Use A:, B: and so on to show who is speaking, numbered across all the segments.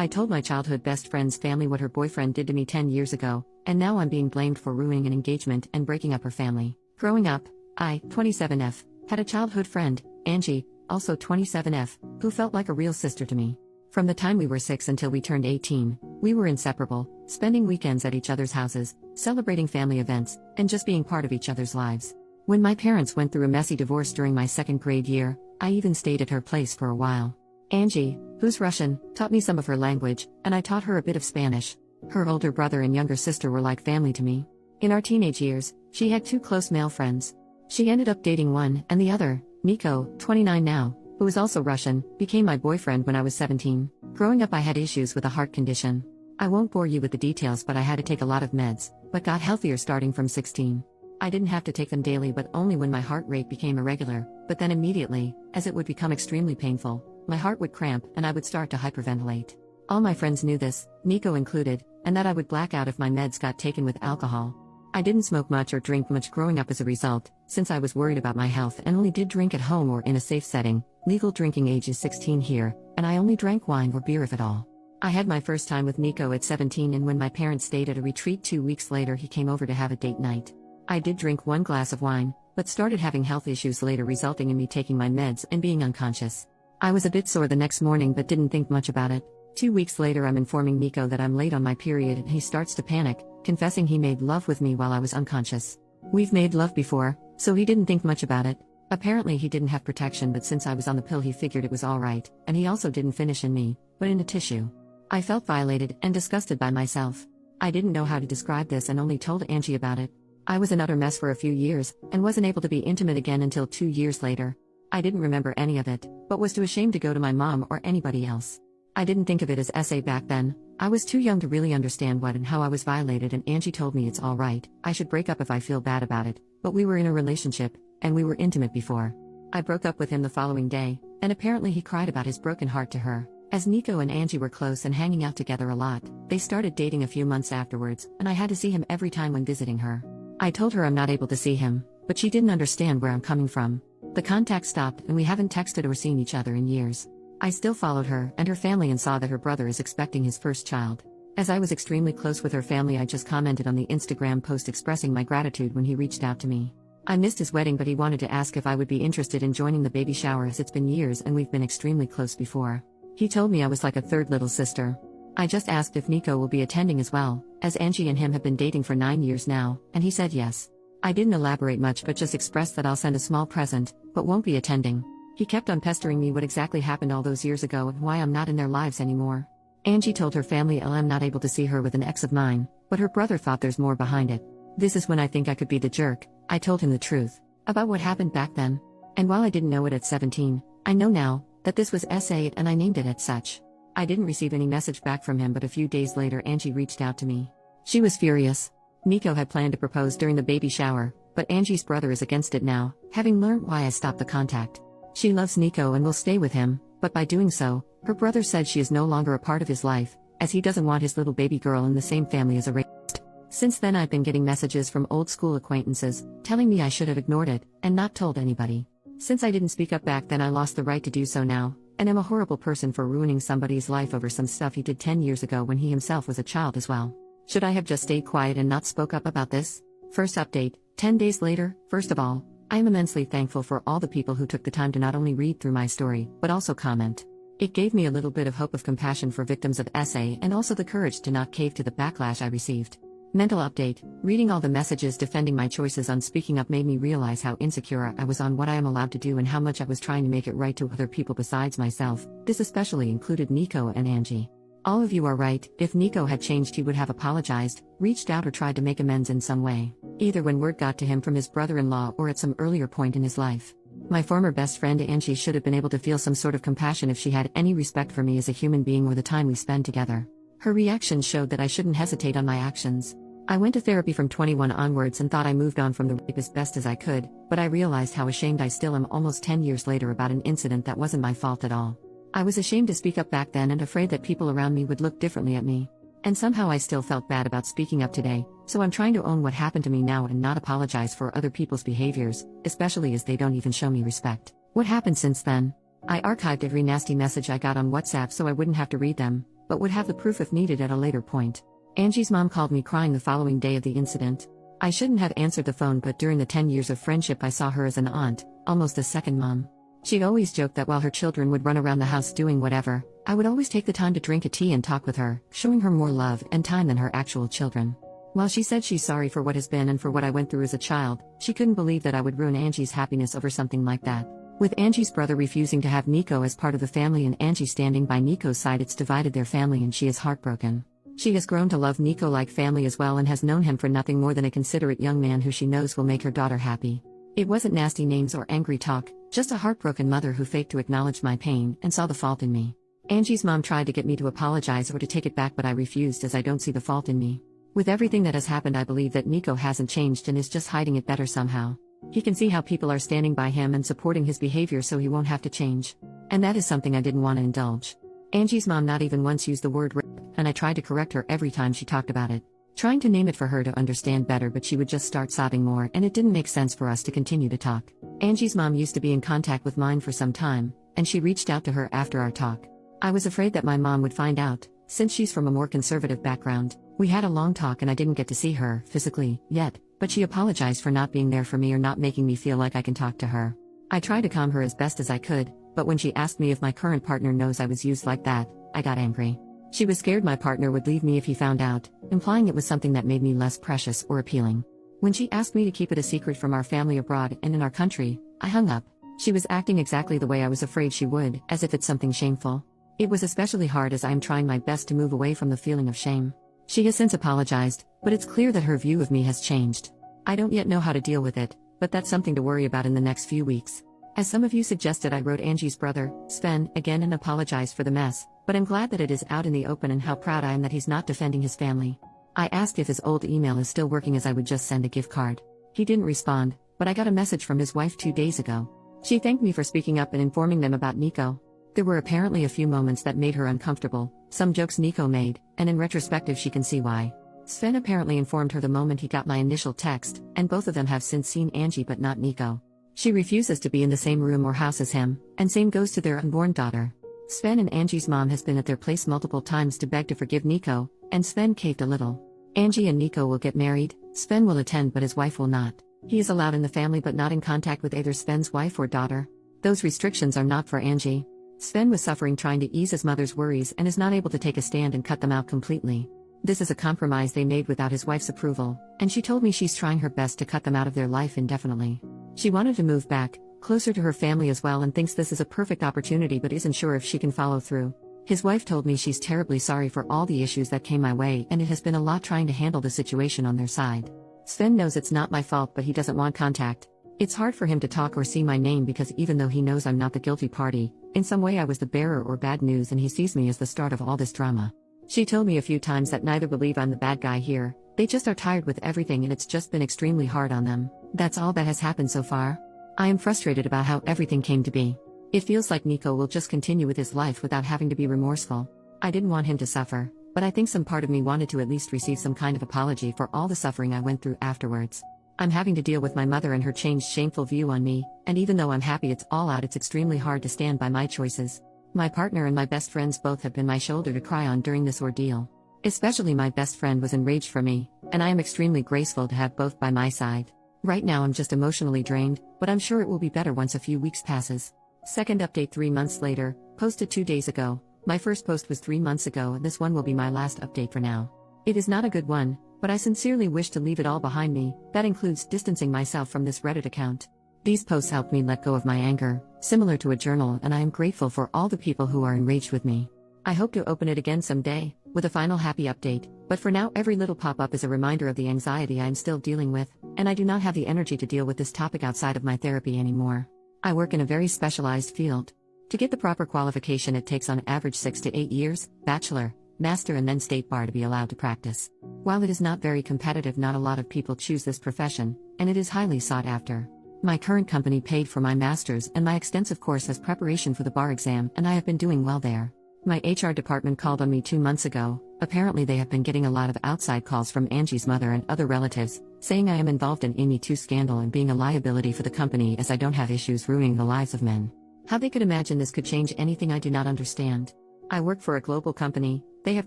A: I told my childhood best friend's family what her boyfriend did to me 10 years ago, and now I'm being blamed for ruining an engagement and breaking up her family. Growing up, I, 27F, had a childhood friend, Angie, also 27F, who felt like a real sister to me. From the time we were 6 until we turned 18, we were inseparable, spending weekends at each other's houses, celebrating family events, and just being part of each other's lives. When my parents went through a messy divorce during my second grade year, I even stayed at her place for a while. Angie, who's Russian, taught me some of her language, and I taught her a bit of Spanish. Her older brother and younger sister were like family to me. In our teenage years, she had 2 close male friends. She ended up dating one, and the other, Nico, 29 now, who is also Russian, became my boyfriend when I was 17. Growing up I had issues with a heart condition. I won't bore you with the details, but I had to take a lot of meds, but got healthier starting from 16. I didn't have to take them daily but only when my heart rate became irregular, but then immediately, as it would become extremely painful, my heart would cramp and I would start to hyperventilate. All my friends knew this, Nico included, and that I would black out if my meds got taken with alcohol. I didn't smoke much or drink much growing up as a result, since I was worried about my health and only did drink at home or in a safe setting. Legal drinking age is 16 here, and I only drank wine or beer if at all. I had my first time with Nico at 17, and when my parents stayed at a retreat 2 weeks later he came over to have a date night. I did drink 1 glass of wine, but started having health issues later resulting in me taking my meds and being unconscious. I was a bit sore the next morning but didn't think much about it. 2 weeks later I'm informing Nico that I'm late on my period and he starts to panic, confessing he made love with me while I was unconscious. We've made love before, so he didn't think much about it. Apparently he didn't have protection, but since I was on the pill he figured it was alright, and he also didn't finish in me, but in a tissue. I felt violated and disgusted by myself. I didn't know how to describe this and only told Angie about it. I was an utter mess for a few years, and wasn't able to be intimate again until 2 years later. I didn't remember any of it, but was too ashamed to go to my mom or anybody else. I didn't think of it as SA back then. I was too young to really understand what and how I was violated, and Angie told me it's alright, I should break up if I feel bad about it, but we were in a relationship, and we were intimate before. I broke up with him the following day, and apparently he cried about his broken heart to her. As Nico and Angie were close and hanging out together a lot, they started dating a few months afterwards, and I had to see him every time when visiting her. I told her I'm not able to see him, but she didn't understand where I'm coming from. The contact stopped and we haven't texted or seen each other in years. I still followed her and her family and saw that her brother is expecting his first child. As I was extremely close with her family, I just commented on the Instagram post expressing my gratitude when he reached out to me. I missed his wedding, but he wanted to ask if I would be interested in joining the baby shower as it's been years and we've been extremely close before. He told me I was like a third little sister. I just asked if Nico will be attending as well, as Angie and him have been dating for 9 years now, and he said yes. I didn't elaborate much but just expressed that I'll send a small present, but won't be attending. He kept on pestering me what exactly happened all those years ago and why I'm not in their lives anymore. Angie told her family I'm not able to see her with an ex of mine, but her brother thought there's more behind it. This is when I think I could be the jerk. I told him the truth about what happened back then. And while I didn't know it at 17, I know now that this was SA and I named it as such. I didn't receive any message back from him, but a few days later Angie reached out to me. She was furious. Nico had planned to propose during the baby shower, but Angie's brother is against it now, having learned why I stopped the contact. She loves Nico and will stay with him, but by doing so, her brother said she is no longer a part of his life, as he doesn't want his little baby girl in the same family as a rapist. Since then I've been getting messages from old school acquaintances, telling me I should have ignored it, and not told anybody. Since I didn't speak up back then, I lost the right to do so now, and am a horrible person for ruining somebody's life over some stuff he did 10 years ago when he himself was a child as well. Should I have just stayed quiet and not spoke up about this? First update, 10 days later. First of all, I am immensely thankful for all the people who took the time to not only read through my story, but also comment. It gave me a little bit of hope of compassion for victims of SA and also the courage to not cave to the backlash I received. Mental update, reading all the messages defending my choices on speaking up made me realize how insecure I was on what I am allowed to do and how much I was trying to make it right to other people besides myself. This especially included Nico and Angie. All of you are right. If Nico had changed, he would have apologized, reached out, or tried to make amends in some way, either when word got to him from his brother-in-law or at some earlier point in his life. My former best friend Angie should have been able to feel some sort of compassion if she had any respect for me as a human being or the time we spend together. Her reaction showed that I shouldn't hesitate on my actions. I went to therapy from 21 onwards and thought I moved on from the rape as best as I could, but I realized how ashamed I still am almost 10 years later about an incident that wasn't my fault at all. I was ashamed to speak up back then and afraid that people around me would look differently at me. And somehow I still felt bad about speaking up today, so I'm trying to own what happened to me now and not apologize for other people's behaviors, especially as they don't even show me respect. What happened since then? I archived every nasty message I got on WhatsApp so I wouldn't have to read them, but would have the proof if needed at a later point. Angie's mom called me crying the following day of the incident. I shouldn't have answered the phone, but during the 10 years of friendship I saw her as an aunt, almost a second mom. She'd always joked that while her children would run around the house doing whatever, I would always take the time to drink a tea and talk with her, showing her more love and time than her actual children. While she said she's sorry for what has been and for what I went through as a child, she couldn't believe that I would ruin Angie's happiness over something like that. With Angie's brother refusing to have Nico as part of the family and Angie standing by Nico's side, it's divided their family and she is heartbroken. She has grown to love Nico like family as well and has known him for nothing more than a considerate young man who she knows will make her daughter happy. It wasn't nasty names or angry talk, just a heartbroken mother who faked to acknowledge my pain and saw the fault in me. Angie's mom tried to get me to apologize or to take it back, but I refused as I don't see the fault in me. With everything that has happened, I believe that Nico hasn't changed and is just hiding it better somehow. He can see how people are standing by him and supporting his behavior, so he won't have to change. And that is something I didn't want to indulge. Angie's mom not even once used the word rape, and I tried to correct her every time she talked about it, trying to name it for her to understand better, but she would just start sobbing more and it didn't make sense for us to continue to talk. Angie's mom used to be in contact with mine for some time, and she reached out to her after our talk. I was afraid that my mom would find out, since she's from a more conservative background. We had a long talk and I didn't get to see her physically yet, but she apologized for not being there for me or not making me feel like I can talk to her. I tried to calm her as best as I could, but when she asked me if my current partner knows I was used like that, I got angry. She was scared my partner would leave me if he found out, implying it was something that made me less precious or appealing. When she asked me to keep it a secret from our family abroad and in our country, I hung up. She was acting exactly the way I was afraid she would, as if it's something shameful. It was especially hard as I am trying my best to move away from the feeling of shame. She has since apologized, but it's clear that her view of me has changed. I don't yet know how to deal with it, but that's something to worry about in the next few weeks. As some of you suggested, I wrote Angie's brother, Sven, again and apologized for the mess, but I'm glad that it is out in the open and how proud I am that he's not defending his family. I asked if his old email is still working as I would just send a gift card. He didn't respond, but I got a message from his wife 2 days ago. She thanked me for speaking up and informing them about Nico. There were apparently a few moments that made her uncomfortable, some jokes Nico made, and in retrospective she can see why. Sven apparently informed her the moment he got my initial text, and both of them have since seen Angie but not Nico. She refuses to be in the same room or house as him, and same goes to their unborn daughter. Sven and Angie's mom has been at their place multiple times to beg to forgive Nico, and Sven caved a little. Angie and Nico will get married, Sven will attend but his wife will not. He is allowed in the family but not in contact with either Sven's wife or daughter. Those restrictions are not for Angie. Sven was suffering trying to ease his mother's worries and is not able to take a stand and cut them out completely. This is a compromise they made without his wife's approval, and she told me she's trying her best to cut them out of their life indefinitely. She wanted to move back, closer to her family as well, and thinks this is a perfect opportunity but isn't sure if she can follow through. His wife told me she's terribly sorry for all the issues that came my way and it has been a lot trying to handle the situation on their side. Sven knows it's not my fault but he doesn't want contact. It's hard for him to talk or see my name because even though he knows I'm not the guilty party, in some way I was the bearer or bad news and he sees me as the start of all this drama. She told me a few times that neither believe I'm the bad guy here, they just are tired with everything and it's just been extremely hard on them. That's all that has happened so far. I am frustrated about how everything came to be. It feels like Nico will just continue with his life without having to be remorseful. I didn't want him to suffer, but I think some part of me wanted to at least receive some kind of apology for all the suffering I went through afterwards. I'm having to deal with my mother and her changed shameful view on me, and even though I'm happy it's all out, it's extremely hard to stand by my choices. My partner and my best friends both have been my shoulder to cry on during this ordeal. Especially my best friend was enraged for me, and I am extremely grateful to have both by my side. Right now I'm just emotionally drained, but I'm sure it will be better once a few weeks passes. Second update 3 months later, posted 2 days ago. My first post was 3 months ago and this one will be my last update for now. It is not a good one, but I sincerely wish to leave it all behind me. That includes distancing myself from this Reddit account. These posts helped me let go of my anger, similar to a journal, and I am grateful for all the people who are enraged with me. I hope to open it again someday, with a final happy update, but for now every little pop-up is a reminder of the anxiety I am still dealing with, and I do not have the energy to deal with this topic outside of my therapy anymore. I work in a very specialized field. To get the proper qualification it takes on average 6 to 8 years, bachelor, master and then state bar to be allowed to practice. While it is not very competitive, not a lot of people choose this profession, and it is highly sought after. My current company paid for my master's and my extensive course as preparation for the bar exam, and I have been doing well there. My HR department called on me 2 months ago. Apparently they have been getting a lot of outside calls from Angie's mother and other relatives, saying I am involved in Amy 2 scandal and being a liability for the company as I don't have issues ruining the lives of men. How they could imagine this could change anything I do not understand. I work for a global company, They have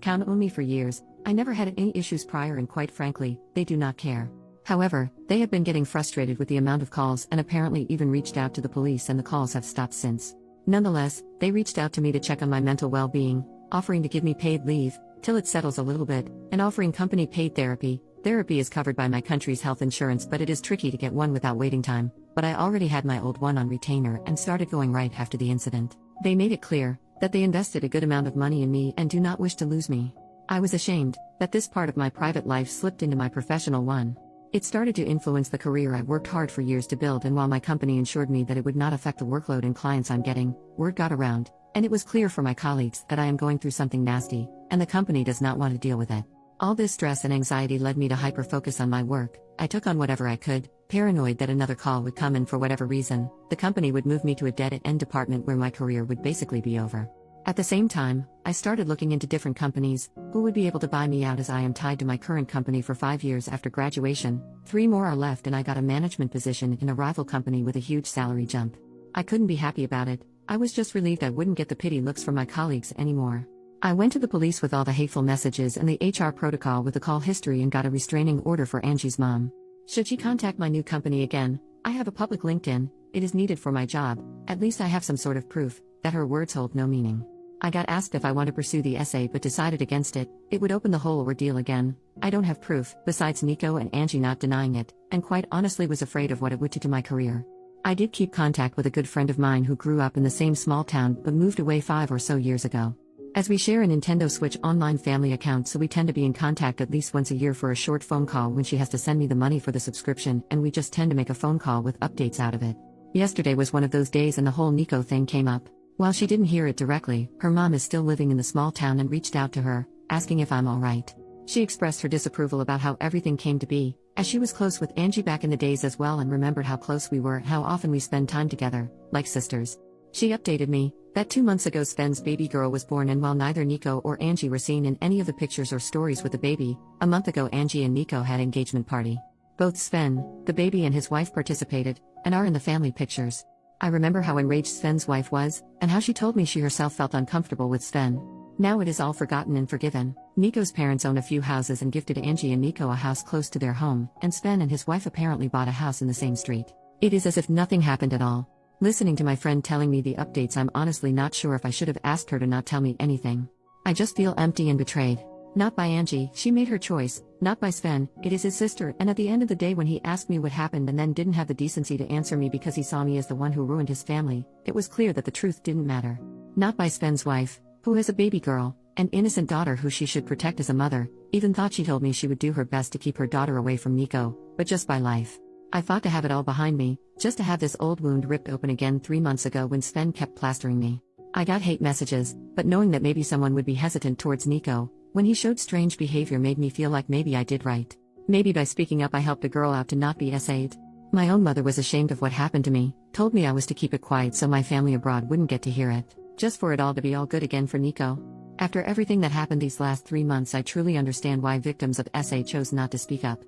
A: counted on me for years. I never had any issues prior, and quite frankly, they do not care. However, they have been getting frustrated with the amount of calls and apparently even reached out to the police, and the calls have stopped since. Nonetheless, they reached out to me to check on my mental well-being, offering to give me paid leave till it settles a little bit, and offering company paid therapy. Therapy is covered by my country's health insurance, but it is tricky to get one without waiting time, but I already had my old one on retainer and started going right after the incident. They made it clear that they invested a good amount of money in me and do not wish to lose me. I was ashamed that this part of my private life slipped into my professional one. It started to influence the career I worked hard for years to build, and while my company ensured me that it would not affect the workload and clients I'm getting, word got around, and it was clear for my colleagues that I am going through something nasty, and the company does not want to deal with it. All this stress and anxiety led me to hyper-focus on my work. I took on whatever I could, paranoid that another call would come, and for whatever reason, the company would move me to a dead-end department where my career would basically be over. At the same time, I started looking into different companies who would be able to buy me out, as I am tied to my current company for 5 years after graduation. 3 more are left, and I got a management position in a rival company with a huge salary jump. I couldn't be happy about it. I was just relieved I wouldn't get the pity looks from my colleagues anymore. I went to the police with all the hateful messages and the HR protocol with the call history and got a restraining order for Angie's mom. Should she contact my new company again, I have a public LinkedIn. It is needed for my job. At least I have some sort of proof that her words hold no meaning. I got asked if I want to pursue the essay but decided against it. It would open the whole ordeal again. I don't have proof, besides Nico and Angie not denying it, and quite honestly was afraid of what it would do to my career. I did keep contact with a good friend of mine who grew up in the same small town but moved away 5 or so years ago. As we share a Nintendo Switch online family account, so we tend to be in contact at least once a year for a short phone call when she has to send me the money for the subscription, and we just tend to make a phone call with updates out of it. Yesterday was one of those days and the whole Nico thing came up. While she didn't hear it directly, her mom is still living in the small town and reached out to her, asking if I'm alright. She expressed her disapproval about how everything came to be, as she was close with Angie back in the days as well, and remembered how close we were, how often we spend time together, like sisters. She updated me that 2 months ago Sven's baby girl was born, and while neither Nico or Angie were seen in any of the pictures or stories with the baby, a month ago Angie and Nico had engagement party. Both Sven, the baby, and his wife participated, and are in the family pictures. I remember how enraged Sven's wife was, and how she told me she herself felt uncomfortable with Sven. Now it is all forgotten and forgiven. Nico's parents own a few houses and gifted Angie and Nico a house close to their home, and Sven and his wife apparently bought a house in the same street. It is as if nothing happened at all. Listening to my friend telling me the updates, I'm honestly not sure if I should have asked her to not tell me anything. I just feel empty and betrayed. Not by Angie, she made her choice. Not by Sven, it is his sister, and at the end of the day when he asked me what happened and then didn't have the decency to answer me because he saw me as the one who ruined his family, it was clear that the truth didn't matter. Not by Sven's wife, who has a baby girl, an innocent daughter who she should protect as a mother, even thought she told me she would do her best to keep her daughter away from Nico, but just by life. I fought to have it all behind me, just to have this old wound ripped open again 3 months ago when Sven kept plastering me. I got hate messages, but knowing that maybe someone would be hesitant towards Nico when he showed strange behavior made me feel like maybe I did right. Maybe by speaking up I helped a girl out to not be SA'd. My own mother was ashamed of what happened to me, told me I was to keep it quiet so my family abroad wouldn't get to hear it, just for it all to be all good again for Nico. After everything that happened these last 3 months, I truly understand why victims of SA chose not to speak up.